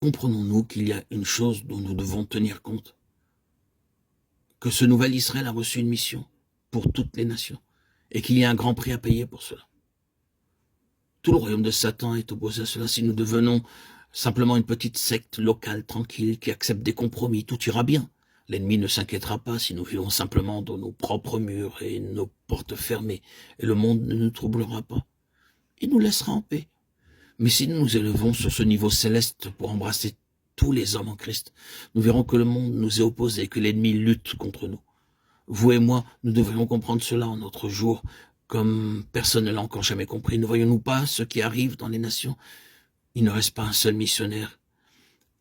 Comprenons-nous qu'il y a une chose dont nous devons tenir compte, que ce nouvel Israël a reçu une mission pour toutes les nations, et qu'il y a un grand prix à payer pour cela. Tout le royaume de Satan est opposé à cela. Si nous devenons simplement une petite secte locale, tranquille, qui accepte des compromis, tout ira bien. L'ennemi ne s'inquiétera pas si nous vivons simplement dans nos propres murs et nos portes fermées, et le monde ne nous troublera pas. Il nous laissera en paix. Mais si nous nous élevons sur ce niveau céleste pour embrasser tous les hommes en Christ, nous verrons que le monde nous est opposé, que l'ennemi lutte contre nous. Vous et moi, nous devrions comprendre cela en notre jour, comme personne ne l'a encore jamais compris. Ne voyons-nous pas ce qui arrive dans les nations? Il ne reste pas un seul missionnaire.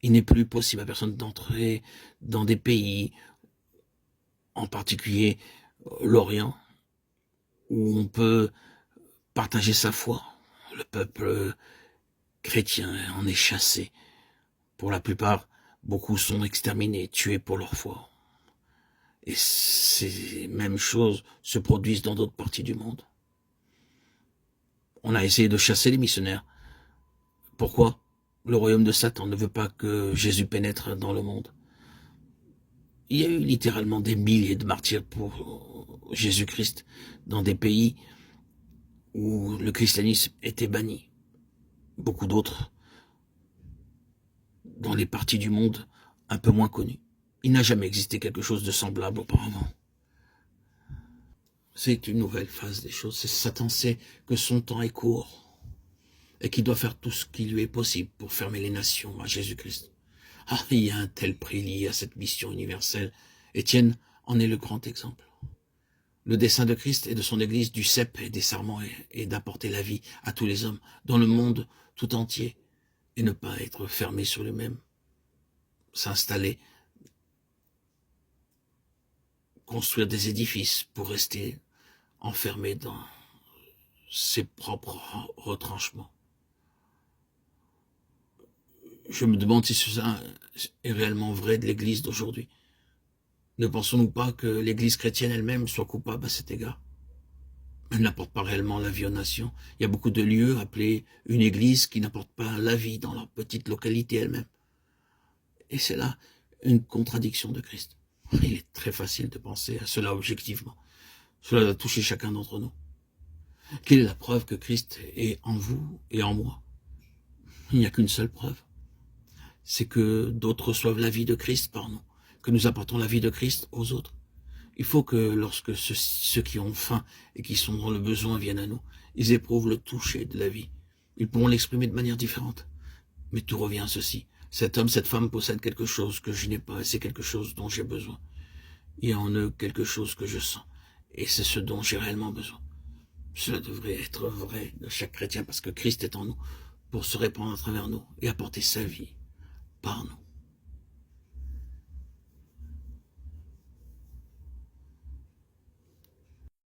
Il n'est plus possible à personne d'entrer dans des pays, en particulier l'Orient, où on peut partager sa foi. Le peuple chrétien en est chassé. Pour la plupart, beaucoup sont exterminés, tués pour leur foi. Et ces mêmes choses se produisent dans d'autres parties du monde. On a essayé de chasser les missionnaires. Pourquoi? Le royaume de Satan ne veut pas que Jésus pénètre dans le monde. Il y a eu littéralement des milliers de martyrs pour Jésus-Christ dans des pays où le christianisme était banni. Beaucoup d'autres dans les parties du monde un peu moins connues. Il n'a jamais existé quelque chose de semblable auparavant. C'est une nouvelle phase des choses. Satan sait que son temps est court et qu'il doit faire tout ce qui lui est possible pour fermer les nations à Jésus-Christ. Ah, il y a un tel prix lié à cette mission universelle. Étienne en est le grand exemple. Le dessein de Christ et de son Église, du cep et des sarments, est d'apporter la vie à tous les hommes dans le monde tout entier et ne pas être fermé sur lui-même, s'installer, construire des édifices pour rester enfermé dans ses propres retranchements. Je me demande si cela est réellement vrai de l'Église d'aujourd'hui. Ne pensons-nous pas que l'Église chrétienne elle-même soit coupable à cet égard? Elle n'apporte pas réellement la vie aux nations. Il y a beaucoup de lieux appelés une Église qui n'apportent pas la vie dans leur petite localité elle-même. Et c'est là une contradiction de Christ. Il est très facile de penser à cela objectivement. Cela doit toucher chacun d'entre nous. Quelle est la preuve que Christ est en vous et en moi? Il n'y a qu'une seule preuve. C'est que d'autres reçoivent la vie de Christ par nous, que nous apportons la vie de Christ aux autres. Il faut que lorsque ceux qui ont faim et qui sont dans le besoin viennent à nous, ils éprouvent le toucher de la vie. Ils pourront l'exprimer de manière différente. Mais tout revient à ceci. Cet homme, cette femme possède quelque chose que je n'ai pas, et c'est quelque chose dont j'ai besoin. Il y a en eux quelque chose que je sens, et c'est ce dont j'ai réellement besoin. Cela devrait être vrai de chaque chrétien, parce que Christ est en nous pour se répandre à travers nous et apporter sa vie par nous.